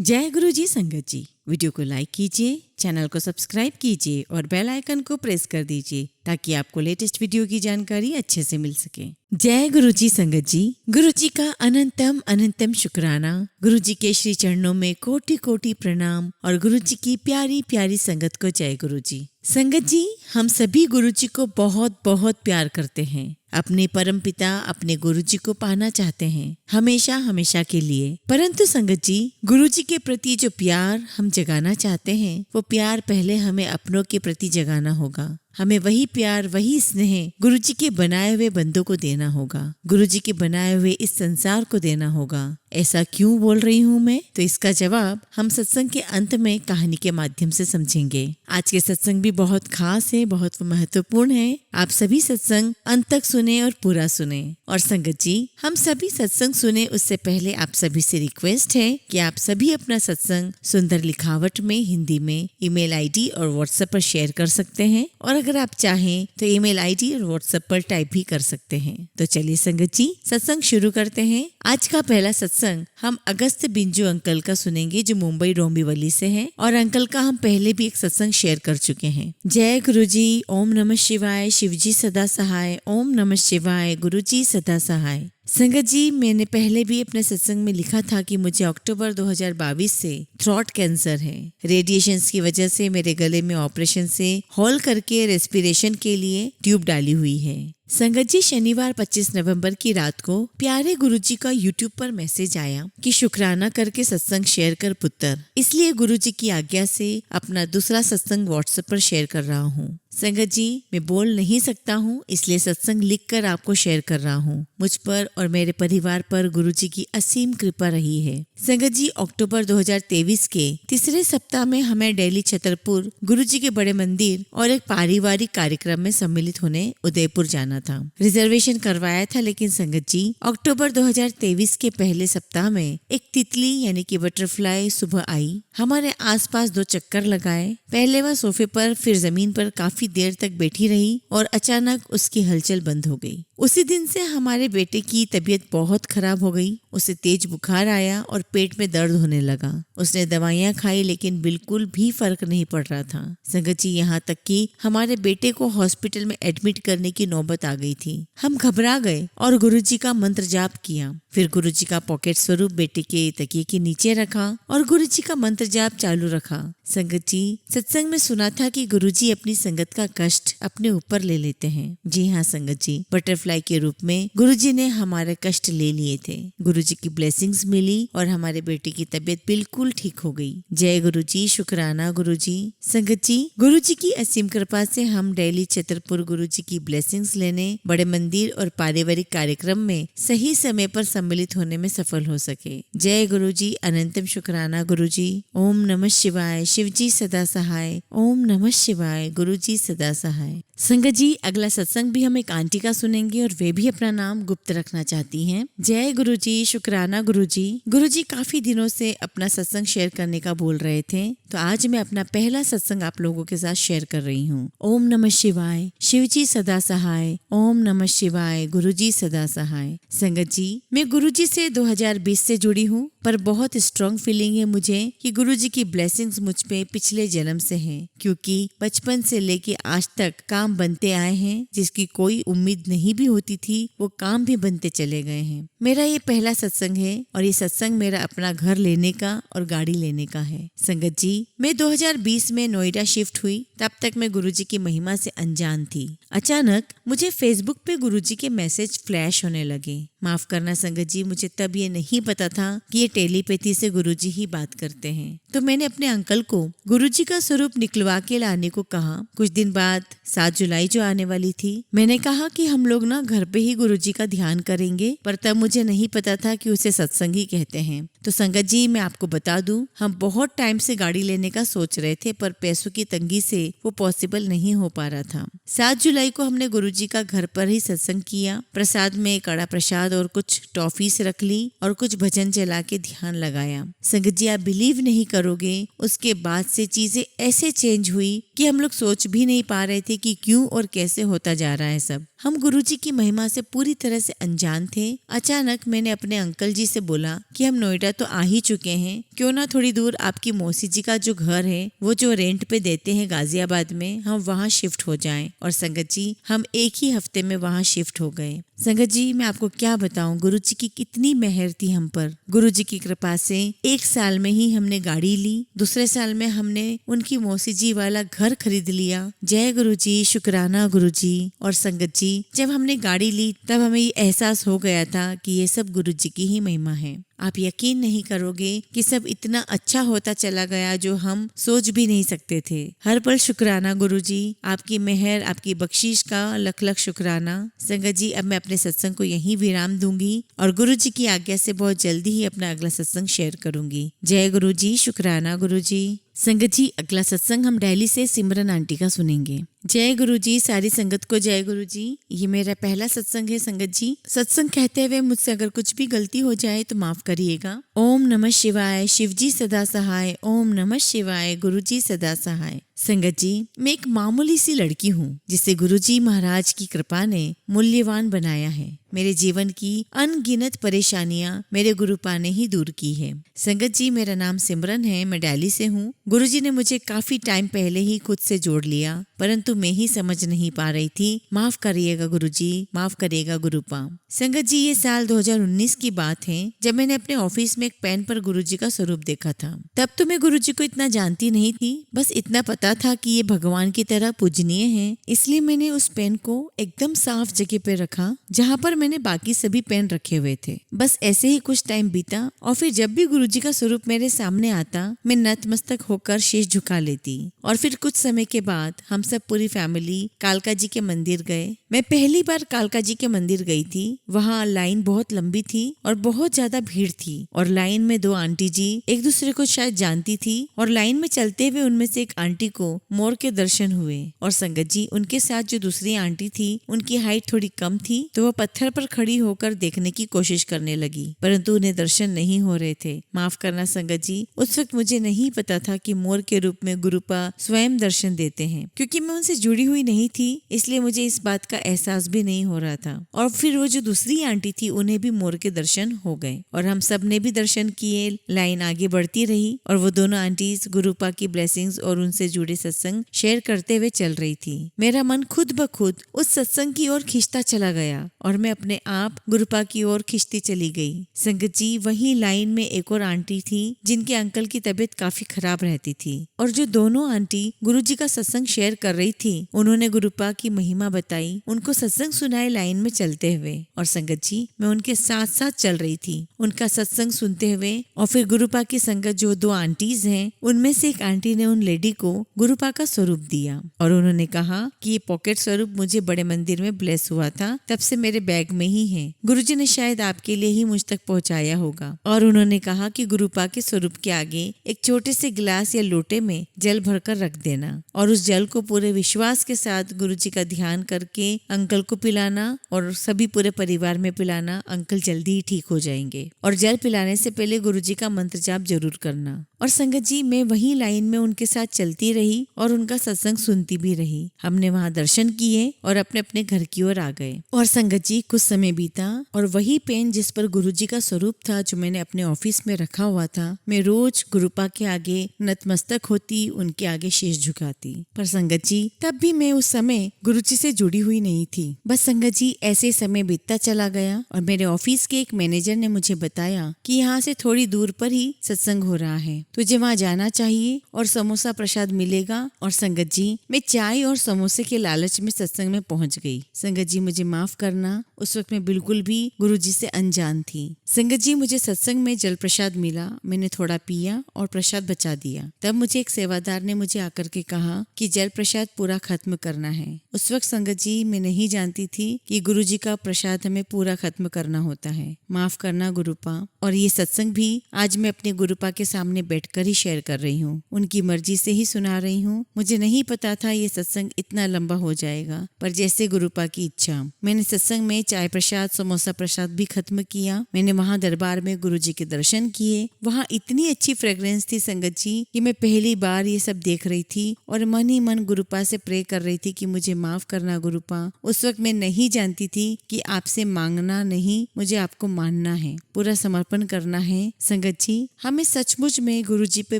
जय गुरु जी संगत जी। वीडियो को लाइक कीजिए, चैनल को सब्सक्राइब कीजिए और बेल आइकन को प्रेस कर दीजिए ताकि आपको लेटेस्ट वीडियो की जानकारी अच्छे से मिल सके। जय गुरु जी संगत जी। गुरु जी का अनंतम अनंतम शुक्राना। गुरु जी के श्री चरणों में कोटि कोटि प्रणाम और गुरु जी की प्यारी प्यारी संगत को जय गुरु जी। संगत जी, हम सभी गुरु जी को बहुत बहुत प्यार करते हैं। अपने परम पिता अपने गुरु जी को पाना चाहते हैं हमेशा हमेशा के लिए। परंतु संगत जी, गुरु जी के प्रति जो प्यार हम जगाना चाहते हैं वो प्यार पहले हमें अपनों के प्रति जगाना होगा। हमें वही प्यार वही स्नेह गुरु जी के बनाए हुए बंदों को देना होगा, गुरु जी के बनाए हुए इस संसार को देना होगा। ऐसा क्यों बोल रही हूँ मैं? तो इसका जवाब हम सत्संग के अंत में कहानी के माध्यम से समझेंगे। आज के सत्संग भी बहुत खास है, बहुत महत्वपूर्ण है। आप सभी सत्संग अंत तक सुने और पूरा सुने। और संगत जी, हम सभी सत्संग सुने उससे पहले आप सभी से रिक्वेस्ट है कि आप सभी अपना सत्संग सुंदर लिखावट में हिंदी में ईमेल आईडी और व्हाट्सएप पर शेयर कर सकते हैं, और अगर आप चाहें तो ईमेल आईडी और व्हाट्सएप पर टाइप भी कर सकते हैं। तो चलिए संगत जी, सत्संग शुरू करते हैं। आज का पहला सत्संग हम अगस्त बिंजू अंकल का सुनेंगे जो मुंबई डोंबिवली से हैं, और अंकल का हम पहले भी एक सत्संग शेयर कर चुके हैं। जय गुरु जी। ओम नमः शिवाय। शिव जी सदा सहाय। ओम नमः शिवाय। गुरु जी सदा सहाय। संगत जी, मैंने पहले भी अपने सत्संग में लिखा था कि मुझे अक्टूबर 2022 से थ्रोट कैंसर है। रेडिएशंस की वजह से मेरे गले में ऑपरेशन से होल करके रेस्पिरेशन के लिए ट्यूब डाली हुई है। संगत जी, शनिवार 25 नवंबर की रात को प्यारे गुरुजी का यूट्यूब पर मैसेज आया कि शुक्राना करके सत्संग शेयर कर पुत्र। इसलिए गुरुजी की आज्ञा से अपना दूसरा सत्संग व्हाट्सएप पर शेयर कर रहा हूँ। संगत जी, मैं बोल नहीं सकता हूँ, इसलिए सत्संग लिखकर आपको शेयर कर रहा हूँ। मुझ पर और मेरे परिवार पर गुरुजी की असीम कृपा रही है। संगत जी, अक्टूबर 2023 के तीसरे सप्ताह में हमें दिल्ली छतरपुर गुरुजी के बड़े मंदिर और एक पारिवारिक कार्यक्रम में सम्मिलित होने उदयपुर जाना था। रिजर्वेशन करवाया था, लेकिन संगत जी, अक्टूबर 2023 के पहले सप्ताह में एक तितली यानी कि बटरफ्लाई सुबह आई, हमारे आसपास 2 चक्कर लगाए। पहले वह सोफे पर फिर जमीन पर काफी देर तक बैठी रही और अचानक उसकी हलचल बंद हो गई। उसी दिन से हमारे बेटे की तबीयत बहुत खराब हो गई। उसे तेज बुखार आया और पेट में दर्द होने लगा। उसने दवाइयाँ खाई लेकिन बिल्कुल भी फर्क नहीं पड़ रहा था। संगत जी, यहाँ तक कि हमारे बेटे को हॉस्पिटल में एडमिट करने की नौबत आ गई थी। हम घबरा गए और गुरुजी का मंत्र जाप किया। फिर गुरुजी का पॉकेट स्वरूप बेटे के तकिए के नीचे रखा और गुरुजी का मंत्र जाप चालू रखा। संगत जी, सत्संग में सुना था कि गुरुजी अपनी संगत का कष्ट अपने ऊपर ले लेते हैं। जी हाँ संगत जी, बटरफ्लाई के रूप में गुरुजी ने हमारे कष्ट ले लिए थे। गुरुजी की ब्लेसिंग्स मिली और हमारे बेटे की तबीयत बिल्कुल ठीक हो गई। जय गुरुजी। शुक्राना गुरुजी। संगत जी, गुरुजी की असीम कृपा से हम दिल्ली छतरपुर गुरुजी की ब्लेसिंग्स लेने बड़े मंदिर और पारिवारिक कार्यक्रम में सही समय पर सम्मिलित होने में सफल हो सके। जय गुरुजी। अनंतम शुक्राना गुरुजी। ओम नमः शिवाय। शिव जी सदा सहाय। ओम नमः शिवाय। गुरु जी सदा सहाय। संगत जी, अगला सत्संग भी हम एक आंटी का सुनेंगे और वे भी अपना नाम गुप्त रखना चाहती हैं। जय गुरु जी। शुक्राना गुरु जी। गुरु जी काफी दिनों से अपना सत्संग शेयर करने का बोल रहे थे, तो आज मैं अपना पहला सत्संग आप लोगों के साथ शेयर कर रही हूँ। ओम नमः शिवाय। शिव जी सदा सहाय। ओम नमः शिवाय। गुरु जी सदा सहाय। संगत जी, मैं गुरु जी से 2020 से जुड़ी हूँ, पर बहुत स्ट्रॉन्ग फीलिंग है मुझे कि गुरु जी की ब्लेसिंग्स मुझ पे पिछले जन्म से हैं, क्योंकि बचपन से लेके आज तक काम बनते आए हैं। जिसकी कोई उम्मीद नहीं भी होती थी, वो काम भी बनते चले गए हैं। मेरा ये पहला सत्संग है और ये सत्संग मेरा अपना घर लेने का और गाड़ी लेने का है। संगत जी, मैं 2020 में नोएडा शिफ्ट हुई। तब तक मैं गुरुजी की महिमा से अनजान थी। अचानक मुझे फेसबुक पे गुरुजी के मैसेज फ्लैश होने लगे। माफ करना संगत जी, मुझे तब ये नहीं पता था कि ये टेलीपैथी से गुरुजी ही बात करते हैं। तो मैंने अपने अंकल को गुरुजी का स्वरूप निकलवा के लाने को कहा। कुछ दिन बाद 7 जुलाई जो आने वाली थी, मैंने कहा कि हम लोग ना घर पे ही गुरुजी का ध्यान करेंगे, पर तब मुझे नहीं पता था कि उसे सत्संग ही कहते हैं। तो संगत जी, मैं आपको बता दूं, हम बहुत टाइम से गाड़ी लेने का सोच रहे थे, पर पैसों की तंगी से वो पॉसिबल नहीं हो पा रहा था। 7 जुलाई को हमने गुरुजी का घर पर ही सत्संग किया। प्रसाद में कड़ा प्रसाद और कुछ टॉफीस रख ली और कुछ भजन चला के ध्यान लगाया। संगत जी, आप बिलीव नहीं करोगे, उसके बाद से चीजें ऐसे चेंज हुई कि हम लोग सोच भी नहीं पा रहे थे कि क्यों और कैसे होता जा रहा है सब। हम गुरुजी की महिमा से पूरी तरह से अनजान थे। अचानक मैंने अपने अंकल जी से बोला कि हम नोएडा तो आ ही चुके हैं, क्यों ना थोड़ी दूर आपकी मौसी जी का जो घर है वो जो रेंट पे देते हैं गाजियाबाद में, हम वहाँ शिफ्ट हो जाएं। और संगत जी हम एक ही हफ्ते में वहाँ शिफ्ट हो गए। संगत जी मैं आपको क्या बताऊं, गुरुजी की कितनी मेहर थी हम पर। गुरुजी की कृपा से 1 साल में ही हमने गाड़ी ली, दूसरे साल में हमने उनकी मौसी जी वाला घर खरीद लिया। जय गुरुजी, शुक्राना गुरुजी। और संगत जी जब हमने गाड़ी ली तब हमें ये एहसास हो गया था कि ये सब गुरुजी की ही महिमा है। आप यकीन नहीं करोगे कि सब इतना अच्छा होता चला गया जो हम सोच भी नहीं सकते थे। हर पल शुक्राना गुरुजी, आपकी मेहर, आपकी बख्शीश का लख लख शुक्राना। संगत जी अब मैं अपने सत्संग को यहीं विराम दूंगी और गुरुजी की आज्ञा से बहुत जल्दी ही अपना अगला सत्संग शेयर करूंगी। जय गुरुजी, शुक्राना गुरुजी। संगत जी अगला सत्संग हम दिल्ली से सिमरन आंटी का सुनेंगे। जय गुरुजी, सारी संगत को जय गुरुजी। ये मेरा पहला सत्संग है संगत जी। सत्संग कहते हुए मुझसे अगर कुछ भी गलती हो जाए तो माफ करिएगा। ओम नमः शिवाय, शिवजी सदा सहाय। ओम नमः शिवाय, गुरुजी सदा सहाय। संगत जी मैं एक मामूली सी लड़की हूँ जिसे गुरुजी महाराज की कृपा ने मूल्यवान बनाया है। मेरे जीवन की अनगिनत परेशानियाँ मेरे गुरुपा ने ही दूर की है। संगत जी मेरा नाम सिमरन है, मैं दिल्ली से हूँ। गुरुजी ने मुझे काफी टाइम पहले ही खुद से जोड़ लिया, परंतु मैं ही समझ नहीं पा रही थी। माफ करिएगा गुरुजी, माफ करिएगा गुरुपा। संगत जी ये साल 2019 की बात है जब मैंने अपने ऑफिस में एक पेन पर गुरुजी का स्वरूप देखा था। तब तो मैं गुरुजी को इतना जानती नहीं थी, बस इतना पता था कि ये भगवान की तरह पूजनीय है। इसलिए मैंने उस पेन को एकदम साफ जगह पे रखा जहाँ पर मैंने बाकी सभी पेन रखे हुए थे। बस ऐसे ही कुछ टाइम बीता और फिर जब भी गुरुजी का स्वरूप मेरे सामने आता मैं नतमस्तक होकर शीश झुका लेती। और फिर कुछ समय के बाद हम सब पूरी फैमिली कालका जी के मंदिर गए। मैं पहली बार कालका जी के मंदिर गई थी। वहाँ लाइन बहुत लंबी थी और बहुत ज्यादा भीड़ थी और लाइन में 2 आंटी जी एक दूसरे को शायद जानती थी और लाइन में चलते हुए उनमें से एक आंटी को मोर के दर्शन हुए। और संगत जी उनके साथ जो दूसरी आंटी थी उनकी हाइट थोड़ी कम थी तो वह पत्थर पर खड़ी होकर देखने की कोशिश करने लगी, परंतु उन्हें दर्शन नहीं हो रहे थे। माफ करना संगत जी, उस वक्त मुझे नहीं पता था कि मोर के रूप में गुरुपा स्वयं दर्शन देते हैं। क्योंकि मैं उनसे जुड़ी हुई नहीं थी इसलिए मुझे इस बात का एहसास भी नहीं हो रहा था। और फिर वो जो दूसरी आंटी थी उन्हें भी मोर के दर्शन हो गए और हम सब ने भी दर्शन किए। लाइन आगे बढ़ती रही और वो दोनों आंटीज गुरुपा की ब्लेसिंग्स और उनसे जुड़े सत्संग शेयर करते हुए चल रही थी। मेरा मन खुद ब खुद उस सत्संग की ओर खिंचता चला गया और मैं अपने आप गुरुपा की ओर खिंचती चली गई। संगत जी वही लाइन में एक और आंटी थी जिनके अंकल की तबीयत काफी खराब रहती थी और जो दोनों आंटी गुरुजी का सत्संग शेयर कर रही थी उन्होंने गुरुपा की महिमा बताई, उनको सत्संग सुनाए लाइन में चलते हुए। और संगत जी मैं उनके साथ साथ चल रही थी उनका सत्संग सुनते हुए। और फिर गुरुपा की संगत जो 2 आंटीज हैं उनमें से एक आंटी ने उन लेडी को गुरुपा का स्वरूप दिया और उन्होंने कहा कि ये पॉकेट स्वरूप मुझे बड़े मंदिर में ब्लेस हुआ था, तब से मेरे बैग में ही है। गुरुजी ने शायद आपके लिए ही मुझ तक पहुंचाया होगा। और उन्होंने कहा कि गुरुपा के स्वरूप के आगे एक छोटे से गिलास या लोटे में जल भरकर रख देना और उस जल को पूरे विश्वास के साथ गुरुजी का ध्यान करके अंकल को पिलाना और सभी पूरे परिवार में पिलाना। अंकल जल्दी ही ठीक हो जाएंगे। और जल पिलाने से पहले गुरुजी का मंत्र जाप जरूर करना। और संगत जी मैं वही लाइन में उनके साथ चलती रही और उनका सत्संग सुनती भी रही। हमने वहाँ दर्शन किए और अपने अपने घर की ओर आ गए। और संगत जी कुछ समय बीता और वही पेन जिस पर गुरुजी का स्वरूप था जो मैंने अपने ऑफिस में रखा हुआ था, मैं रोज गुरुपा के आगे नतमस्तक होती, उनके आगे शीश झुकाती। पर संगत जी तब भी मैं उस समय गुरुजी से जुड़ी हुई नहीं थी। बस संगत जी ऐसे समय बीतता चला गया और मेरे ऑफिस के एक मैनेजर ने मुझे बताया कि यहाँ से थोड़ी दूर पर ही सत्संग हो रहा है, तुझे वहाँ जाना चाहिए और समोसा प्रसाद मिलेगा। और संगत जी मैं चाय और समोसे के लालच में सत्संग में पहुँच गई। संगत जी मुझे माफ करना, उस वक्त मैं बिल्कुल भी गुरुजी से अनजान थी। संगत जी मुझे सत्संग में जल प्रसाद मिला, मैंने थोड़ा पिया और प्रसाद बचा दिया। तब मुझे एक सेवादार ने मुझे आकर के कहा कि जल प्रसाद पूरा खत्म करना है। उस वक्त संगत जी मैं नहीं जानती थी कि गुरुजी का प्रसाद हमें पूरा खत्म करना होता है। माफ करना गुरुपा। और ये सत्संग भी आज मैं अपने गुरुपा के सामने बैठ बैठकर ही शेयर कर रही हूँ, उनकी मर्जी से ही सुना रही हूँ। मुझे नहीं पता था ये सत्संग इतना लंबा हो जाएगा, पर जैसे गुरुपा की इच्छा। मैंने सत्संग में चाय प्रसाद, समोसा प्रसाद भी खत्म किया। मैंने वहाँ दरबार में गुरुजी के दर्शन किए। वहाँ इतनी अच्छी फ्रेग्रेंस थी संगत जी कि मैं पहली बार ये सब देख रही थी और मन ही मन गुरुपा से प्रे कर रही थी कि मुझे माफ करना गुरुपा। उस वक्त मैं नहीं जानती थी कि आपसे मांगना नहीं, मुझे आपको मानना है, पूरा समर्पण करना है। संगत जी, हमें सचमुच में गुरुजी पे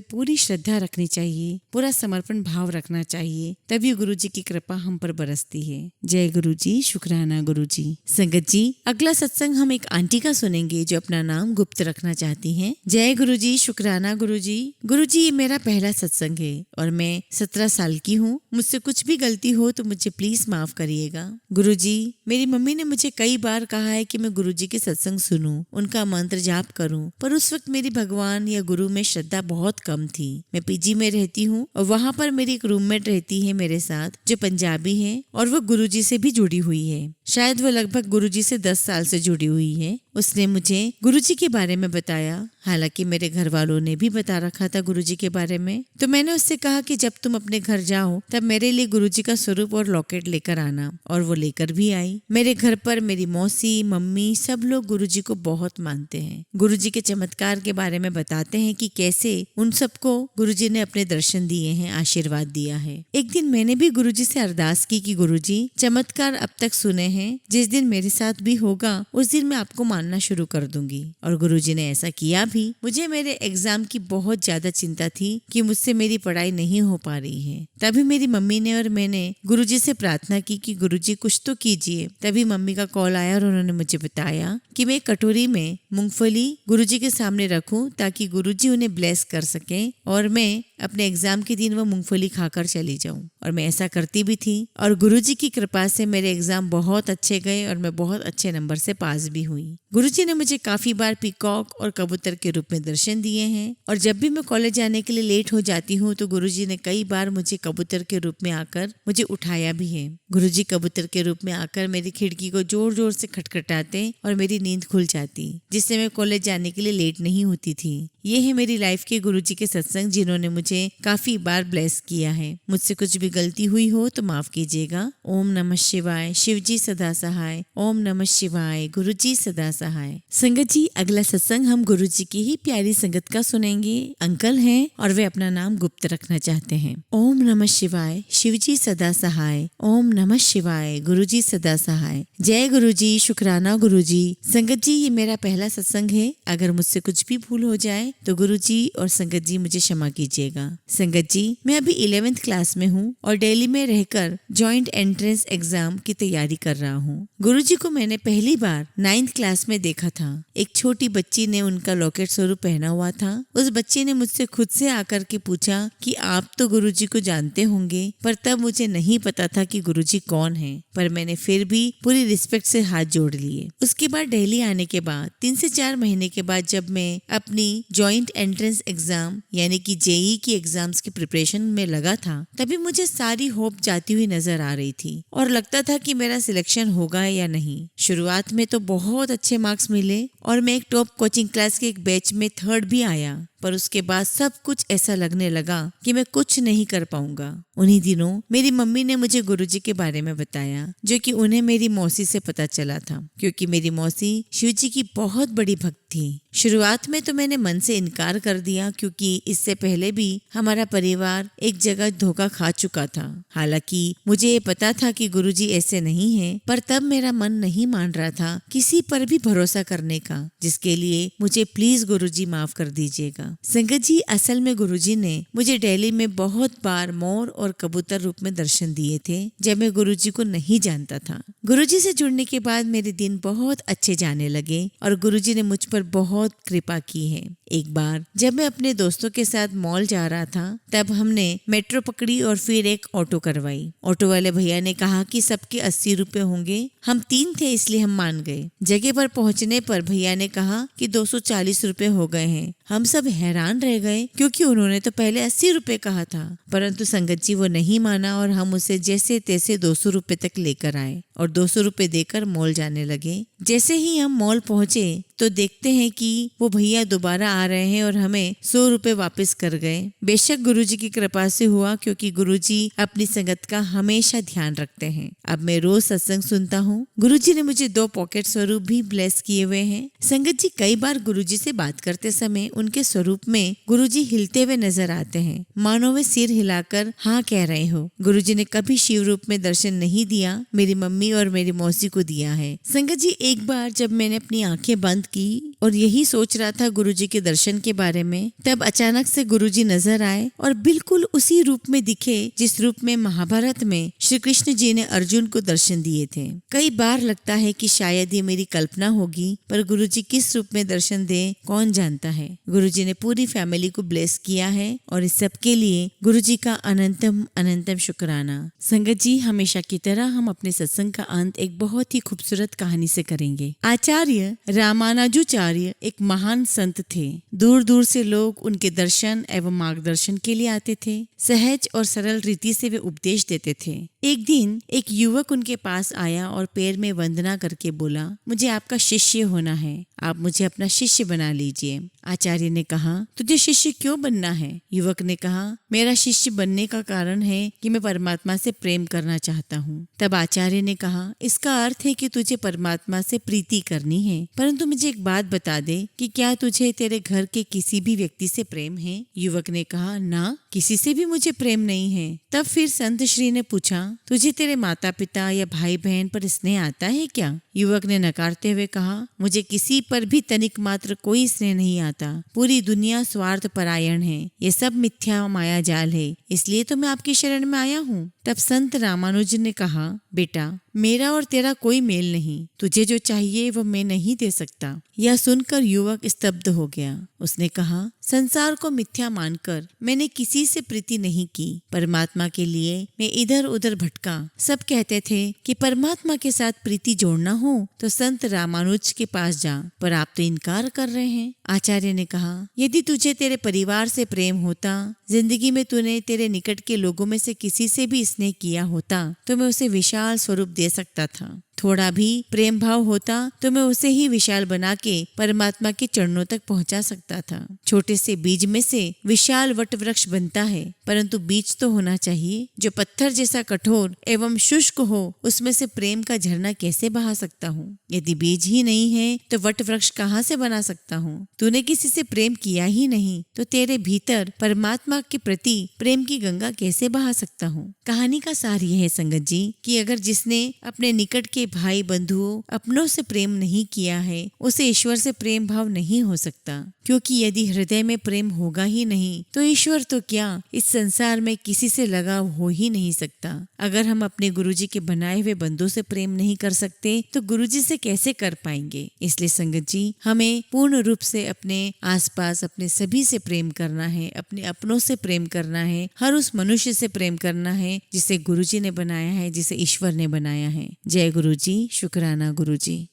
पूरी श्रद्धा रखनी चाहिए, पूरा समर्पण भाव रखना चाहिए, तभी गुरुजी की कृपा हम पर बरसती है। जय गुरुजी, शुक्राना गुरुजी। संगत जी, अगला सत्संग हम एक आंटी का सुनेंगे जो अपना नाम गुप्त रखना चाहती हैं। जय गुरुजी, शुक्राना गुरुजी। गुरुजी, ये मेरा पहला सत्संग है और मैं 17 साल की हूँ। मुझसे कुछ भी गलती हो तो मुझे प्लीज माफ करिएगा। गुरुजी, मेरी मम्मी ने मुझे कई बार कहा है कि मैं गुरुजी के सत्संग सुनूं, उनका मंत्र जाप करूं, पर उस वक्त मेरी भगवान या गुरु में श्रद्धा बहुत कम थी। मैं पीजी में रहती हूँ और वहाँ पर मेरी एक रूममेट रहती है मेरे साथ जो पंजाबी है और वो गुरुजी से भी जुड़ी हुई है। शायद वो लगभग गुरुजी से 10 साल से जुड़ी हुई है। उसने मुझे गुरुजी के बारे में बताया, हालांकि मेरे घर वालों ने भी बता रखा था गुरुजी के बारे में। तो मैंने उससे कहा कि जब तुम अपने घर जाओ तब मेरे लिए गुरुजी का स्वरूप और लॉकेट लेकर आना, और वो लेकर भी आई। मेरे घर पर मेरी मौसी, मम्मी सब लोग गुरुजी को बहुत मानते हैं। गुरुजी के चमत्कार के बारे में बताते हैं कि कैसे उन सबको गुरुजी ने अपने दर्शन दिए हैं, आशीर्वाद दिया है। एक दिन मैंने भी गुरुजी से अरदास की कि गुरुजी, चमत्कार अब तक सुने हैं, जिस दिन मेरे साथ भी होगा उस दिन मैं आपको मानना शुरू कर दूंगी। और गुरुजी ने ऐसा किया भी। मुझे मेरे एग्जाम की बहुत ज्यादा चिंता थी कि मुझसे मेरी पढ़ाई नहीं हो पा रही है। तभी मेरी मम्मी ने और मैंने गुरुजी से प्रार्थना की कि गुरुजी कुछ तो कीजिए। तभी मम्मी का कॉल आया और उन्होंने मुझे बताया कि मैं एक कटोरी में मूंगफली गुरुजी के सामने रखूं ताकि गुरुजी उन्हें ब्लेस कर सके और मैं अपने एग्जाम के दिन वो मूंगफली खाकर चली जाऊं। और मैं ऐसा करती भी थी और गुरुजी की कृपा से मेरे एग्जाम बहुत अच्छे गए और मैं बहुत अच्छे नंबर से पास भी हुई। गुरुजी ने मुझे काफी बार पीकॉक और कबूतर के रूप में दर्शन दिए हैं और जब भी मैं कॉलेज जाने के लिए लेट हो जाती हूँ तो गुरुजी ने कई बार मुझे कबूतर के रूप में आकर मुझे उठाया भी है। गुरुजी कबूतर के रूप में आकर मेरी खिड़की को जोर जोर से खटखटाते और मेरी नींद खुल जाती, जिससे मैं कॉलेज जाने के लिए लेट नहीं होती थी। ये है मेरी लाइफ के गुरुजी के सत्संग जिन्होंने मुझे काफी बार ब्लेस किया है। मुझसे कुछ भी गलती हुई हो तो माफ कीजिएगा। ओम नमः शिवाय। शिवजी सदा सहाय। ओम नमः शिवाय। गुरुजी सदा सहाय। संगत जी, अगला सत्संग हम गुरुजी की ही प्यारी संगत का सुनेंगे। अंकल हैं और वे अपना नाम गुप्त रखना चाहते हैं। ओम नमः शिवाय। शिवजी सदा सहाय। ओम नमः शिवाय। गुरुजी सदा सहाय। जय गुरुजी, शुक्राना गुरुजी। संगत जी, ये मेरा पहला सत्संग है। अगर मुझसे कुछ भी भूल हो जाए तो गुरुजी और संगत जी मुझे क्षमा कीजिएगा। संगत जी, मैं अभी 11th क्लास में हूँ और दिल्ली में रहकर जॉइंट एंट्रेंस एग्जाम की तैयारी कर रहा हूँ। गुरुजी को मैंने पहली बार 9th क्लास में देखा था। एक छोटी बच्ची ने उनका लॉकेट स्वरूप पहना हुआ था। उस बच्ची ने मुझसे खुद से आकर के पूछा कि आप तो गुरुजी को जानते होंगे, पर तब मुझे नहीं पता था कि गुरुजी कौन है, पर मैंने फिर भी पूरी रिस्पेक्ट से हाथ जोड़ लिए। उसके बाद दिल्ली आने के बाद 3 से 4 महीने के बाद जब मैं अपनी जॉइंट एंट्रेंस एग्जाम यानी कि जेई की एग्जाम्स की प्रिपरेशन में लगा था, तभी मुझे सारी होप जाती हुई नजर आ रही थी और लगता था कि मेरा सिलेक्शन होगा या नहीं। शुरुआत में तो बहुत अच्छे मार्क्स मिले और मैं एक टॉप कोचिंग क्लास के एक बैच में 3rd भी आया, पर उसके बाद सब कुछ ऐसा लगने लगा कि मैं कुछ नहीं कर पाऊंगा। उन्हीं दिनों मेरी मम्मी ने मुझे गुरुजी के बारे में बताया, जो कि उन्हें मेरी मौसी से पता चला था, क्योंकि मेरी मौसी शिवजी की बहुत बड़ी भक्त थी। शुरुआत में तो मैंने मन से इनकार कर दिया, क्योंकि इससे पहले भी हमारा परिवार एक जगह धोखा खा चुका था। हालांकि मुझे ये पता था कि गुरुजी ऐसे नहीं है, पर तब मेरा मन नहीं मान रहा था किसी पर भी भरोसा करने का, जिसके लिए मुझे प्लीज गुरुजी माफ कर दीजिएगा। संगत जी, असल में गुरुजी ने मुझे दिल्ली में बहुत बार मोर और कबूतर रूप में दर्शन दिए थे जब मैं गुरुजी को नहीं जानता था। गुरुजी से जुड़ने के बाद मेरे दिन बहुत अच्छे जाने लगे और गुरुजी ने मुझ पर बहुत कृपा की है। एक बार जब मैं अपने दोस्तों के साथ मॉल जा रहा था, तब हमने मेट्रो पकड़ी और फिर एक ऑटो करवाई। ऑटो वाले भैया ने कहा कि सबके 80 रुपए होंगे। हम 3 थे इसलिए हम मान गए। जगह पर पहुंचने पर भैया ने कहा कि 240 रुपए हो गए हैं। हम सब हैरान रह गए क्योंकि उन्होंने तो पहले 80 रुपए कहा था, परंतु संगत जी वो नहीं माना और हम उसे जैसे तैसे 200 रुपए तक लेकर आए और 200 रुपए देकर मॉल जाने लगे। जैसे ही हम मॉल पहुंचे तो देखते हैं कि वो भैया दोबारा आ रहे हैं और हमें 100 रुपए वापस कर गए। बेशक गुरुजी की कृपा से हुआ, क्योंकि गुरुजी अपनी संगत का हमेशा ध्यान रखते हैं। अब मैं रोज सत्संग सुनता हूँ। गुरुजी ने मुझे 2 पॉकेट स्वरूप भी ब्लेस किए हुए हैं। संगत जी, कई बार गुरुजी से बात करते समय उनके स्वरूप में गुरुजी हिलते हुए नजर आते हैं, मानो वे सिर हिलाकर हाँ कह रहे हो। गुरुजी ने कभी शिव रूप में दर्शन नहीं दिया, मेरी मम्मी और मेरी मौसी को दिया है। संगत जी, एक बार जब मैंने अपनी आंखें बंद की और यही सोच रहा था गुरुजी के दर्शन के बारे में, तब अचानक से गुरुजी नजर आए और बिल्कुल उसी रूप में दिखे जिस रूप में महाभारत में श्री कृष्ण जी ने अर्जुन को दर्शन दिए थे। कई बार लगता है कि शायद ये मेरी कल्पना होगी, पर गुरुजी किस रूप में दर्शन दे कौन जानता है। गुरुजी ने पूरी फैमिली को ब्लेस किया है और इस सब के लिए गुरुजी का अनंतम अनंतम शुक्राना। संगत जी, हमेशा की तरह हम अपने सत्संग का अंत एक बहुत ही खूबसूरत कहानी से करेंगे। आचार्य रामानुजाचार्य एक महान संत थे। दूर दूर से लोग उनके दर्शन एवं मार्गदर्शन के लिए आते थे। सहज और सरल रीति से वे उपदेश देते थे। एक दिन एक युवक उनके पास आया और पैर में वंदना करके बोला, मुझे आपका शिष्य होना है, आप मुझे अपना शिष्य बना लीजिए। आचार्य ने कहा, तुझे शिष्य क्यों बनना है? युवक ने कहा, मेरा शिष्य बनने का कारण है कि मैं परमात्मा से प्रेम करना चाहता हूँ। तब आचार्य ने कहा, इसका अर्थ है कि तुझे परमात्मा से प्रीति करनी है, परंतु मुझे एक बात बता दे कि क्या तुझे तेरे घर के किसी भी व्यक्ति से प्रेम है? युवक ने कहा, ना, किसी से भी मुझे प्रेम नहीं है। तब फिर संत श्री ने पूछा, तुझे तेरे माता पिता या भाई बहन पर स्नेह आता है क्या? युवक ने नकारते हुए कहा, मुझे किसी पर भी तनिक मात्र कोई स्नेह नहीं आता। पूरी दुनिया स्वार्थ परायण है, ये सब मिथ्या माया जाल है, इसलिए तो मैं आपकी शरण में आया हूँ। तब संत रामानुजन ने कहा, बेटा, मेरा और तेरा कोई मेल नहीं, तुझे जो चाहिए वो मैं नहीं दे सकता। यह सुनकर युवक स्तब्ध हो गया। उसने कहा, संसार को मिथ्या मानकर मैंने किसी से प्रीति नहीं की। परमात्मा के लिए मैं इधर उधर भटका। सब कहते थे कि परमात्मा के साथ प्रीति जोड़ना हो तो संत रामानुज के पास जा, पर आप तो इनकार कर रहे हैं। आचार्य ने कहा, यदि तुझे तेरे परिवार से प्रेम होता, जिंदगी में तूने तेरे निकट के लोगों में से किसी से भी स्नेह किया होता, तो मैं उसे विशाल स्वरूप दे सकता था। थोड़ा भी प्रेम भाव होता तो मैं उसे ही विशाल बना के परमात्मा के चरणों तक पहुंचा सकता था। छोटे से बीज में से विशाल वट वृक्ष बनता है, परंतु बीज तो होना चाहिए जो पत्थर जैसा कठोर एवं शुष्क हो। उसमें से प्रेम का झरना कैसे बहा सकता हूँ? यदि बीज ही नहीं है तो वट वृक्ष कहाँ से बना सकता हूँ? तूने किसी से प्रेम किया ही नहीं तो तेरे भीतर परमात्मा के प्रति प्रेम की गंगा कैसे बहा सकता हूँ? कहानी का सार यह है संगत जी कि अगर जिसने अपने निकट के भाई बंधुओं अपनों से प्रेम नहीं किया है, उसे ईश्वर से प्रेम भाव नहीं हो सकता, क्योंकि यदि हृदय में प्रेम होगा ही नहीं तो ईश्वर तो क्या, इस संसार में किसी से लगाव हो ही नहीं सकता। अगर हम अपने गुरुजी के बनाए हुए बंदों से प्रेम नहीं कर सकते तो गुरुजी से कैसे कर पाएंगे? इसलिए संगत जी, हमें पूर्ण रूप से अपने आसपास अपने सभी से प्रेम करना है, अपने अपनों से प्रेम करना है, हर उस मनुष्य से प्रेम करना है जिसे गुरुजी ने बनाया है, जिसे ईश्वर ने बनाया है। जय गुरुजी, शुक्राना गुरुजी।